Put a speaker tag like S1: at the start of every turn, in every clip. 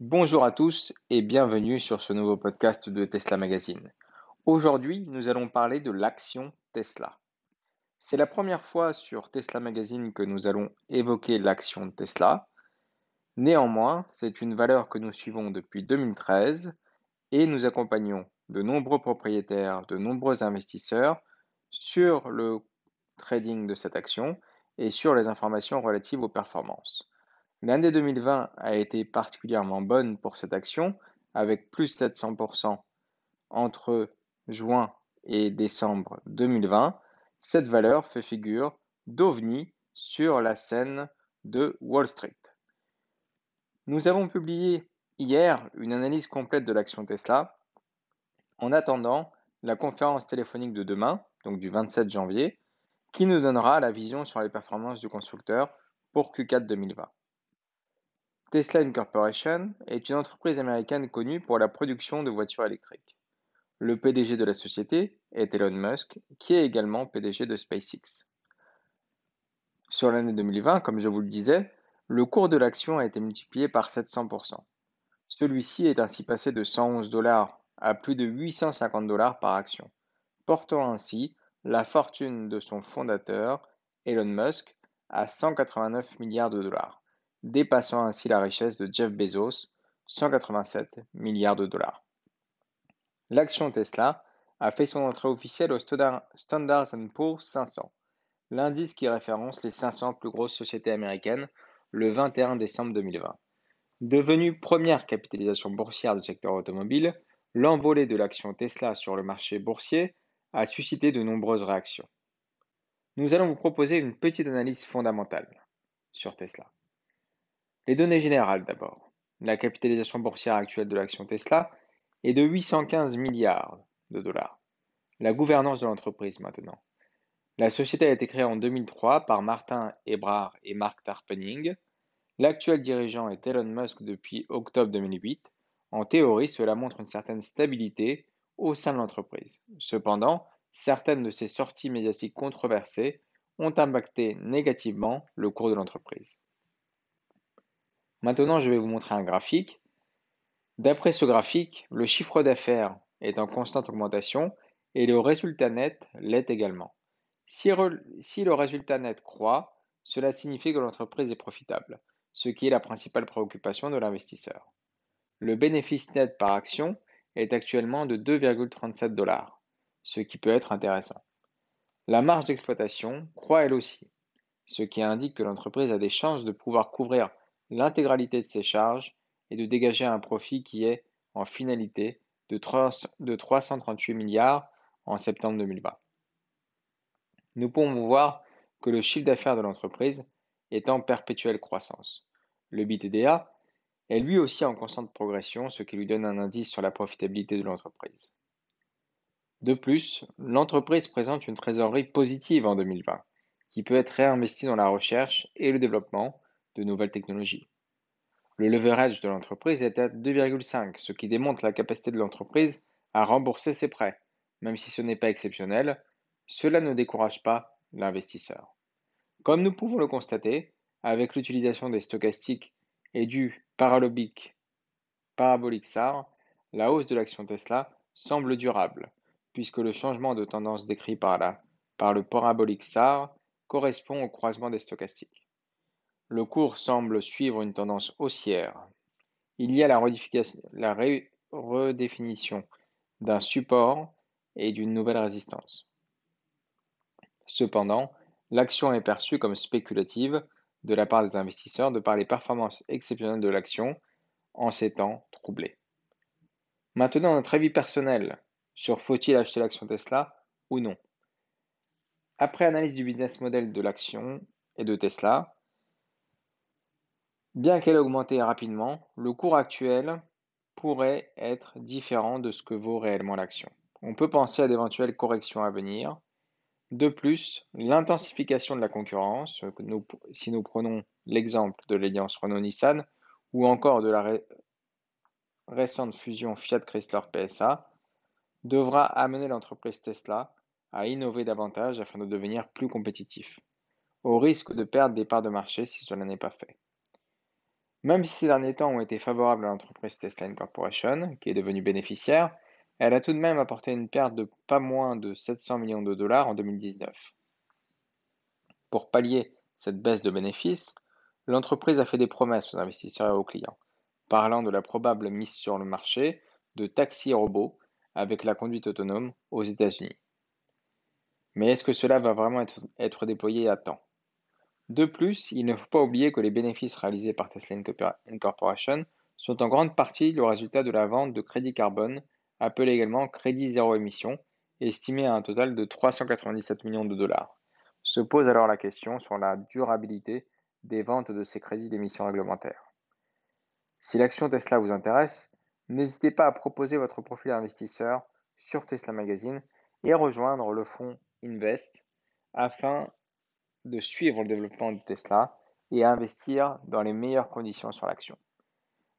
S1: Bonjour à tous et bienvenue sur ce nouveau podcast de Tesla Magazine. Aujourd'hui, nous allons parler de l'action Tesla. C'est la première fois sur Tesla Magazine que nous allons évoquer l'action Tesla. Néanmoins, c'est une valeur que nous suivons depuis 2013 et nous accompagnons de nombreux propriétaires, de nombreux investisseurs sur le trading de cette action et sur les informations relatives aux performances. L'année 2020 a été particulièrement bonne pour cette action, avec plus 700% entre juin et décembre 2020. Cette valeur fait figure d'ovni sur la scène de Wall Street. Nous avons publié hier une analyse complète de l'action Tesla. En attendant la conférence téléphonique de demain, donc du 27 janvier, qui nous donnera la vision sur les performances du constructeur pour Q4 2020. Tesla Incorporation est une entreprise américaine connue pour la production de voitures électriques. Le PDG de la société est Elon Musk, qui est également PDG de SpaceX. Sur l'année 2020, comme je vous le disais, le cours de l'action a été multiplié par 700%. Celui-ci est ainsi passé de 111 dollars à plus de 850 dollars par action, portant ainsi la fortune de son fondateur, Elon Musk, à 189 milliards de dollars, dépassant ainsi la richesse de Jeff Bezos, 187 milliards de dollars. L'action Tesla a fait son entrée officielle au Standard & Poor's 500, l'indice qui référence les 500 plus grosses sociétés américaines, le 21 décembre 2020. Devenue première capitalisation boursière du secteur automobile, l'envolée de l'action Tesla sur le marché boursier a suscité de nombreuses réactions. Nous allons vous proposer une petite analyse fondamentale sur Tesla. Les données générales d'abord. La capitalisation boursière actuelle de l'action Tesla est de 815 milliards de dollars. La gouvernance de l'entreprise maintenant. La société a été créée en 2003 par Martin Ebrard et Mark Tarpenning. L'actuel dirigeant est Elon Musk depuis octobre 2008. En théorie, cela montre une certaine stabilité au sein de l'entreprise. Cependant, certaines de ces sorties médiatiques controversées ont impacté négativement le cours de l'entreprise. Maintenant, je vais vous montrer un graphique. D'après ce graphique, le chiffre d'affaires est en constante augmentation et le résultat net l'est également. Si le résultat net croît, cela signifie que l'entreprise est profitable, ce qui est la principale préoccupation de l'investisseur. Le bénéfice net par action est actuellement de 2,37 dollars, ce qui peut être intéressant. La marge d'exploitation croît elle aussi, ce qui indique que l'entreprise a des chances de pouvoir couvrir l'intégralité de ses charges et de dégager un profit qui est, en finalité, de 338 milliards en septembre 2020. Nous pouvons voir que le chiffre d'affaires de l'entreprise est en perpétuelle croissance. Le BTDA est lui aussi en constante progression, ce qui lui donne un indice sur la profitabilité de l'entreprise. De plus, l'entreprise présente une trésorerie positive en 2020, qui peut être réinvestie dans la recherche et le développement de nouvelles technologies. Le leverage de l'entreprise est à 2,5, ce qui démontre la capacité de l'entreprise à rembourser ses prêts. Même si ce n'est pas exceptionnel, cela ne décourage pas l'investisseur. Comme nous pouvons le constater, avec l'utilisation des stochastiques et du parabolique SAR, la hausse de l'action Tesla semble durable, puisque le changement de tendance décrit par le parabolique SAR correspond au croisement des stochastiques. Le cours semble suivre une tendance haussière. Il y a la redéfinition d'un support et d'une nouvelle résistance. Cependant, l'action est perçue comme spéculative de la part des investisseurs de par les performances exceptionnelles de l'action en ces temps troublés. Maintenant, notre avis personnel sur faut-il acheter l'action Tesla ou non. Après analyse du business model de l'action et de Tesla, bien qu'elle ait augmenté rapidement, le cours actuel pourrait être différent de ce que vaut réellement l'action. On peut penser à d'éventuelles corrections à venir. De plus, l'intensification de la concurrence, si nous prenons l'exemple de l'alliance Renault-Nissan ou encore de la récente fusion Fiat-Chrysler PSA, devra amener l'entreprise Tesla à innover davantage afin de devenir plus compétitif, au risque de perdre des parts de marché si cela n'est pas fait. Même si ces derniers temps ont été favorables à l'entreprise Tesla Inc. Corporation, qui est devenue bénéficiaire, elle a tout de même apporté une perte de pas moins de 700 millions de dollars en 2019. Pour pallier cette baisse de bénéfices, l'entreprise a fait des promesses aux investisseurs et aux clients, parlant de la probable mise sur le marché de taxis robots avec la conduite autonome aux États-Unis. Mais est-ce que cela va vraiment être déployé à temps? De plus, il ne faut pas oublier que les bénéfices réalisés par Tesla Incorporation sont en grande partie le résultat de la vente de crédits carbone, appelé également crédit zéro émission, estimé à un total de 397 millions de dollars. Se pose alors la question sur la durabilité des ventes de ces crédits d'émission réglementaires. Si l'action Tesla vous intéresse, n'hésitez pas à proposer votre profil investisseur sur Tesla Magazine et rejoindre le fonds Invest afin de suivre le développement de Tesla et à investir dans les meilleures conditions sur l'action.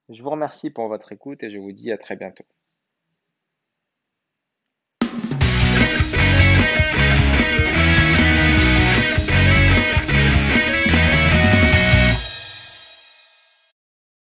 S1: Je vous remercie pour votre écoute et je vous dis à très bientôt.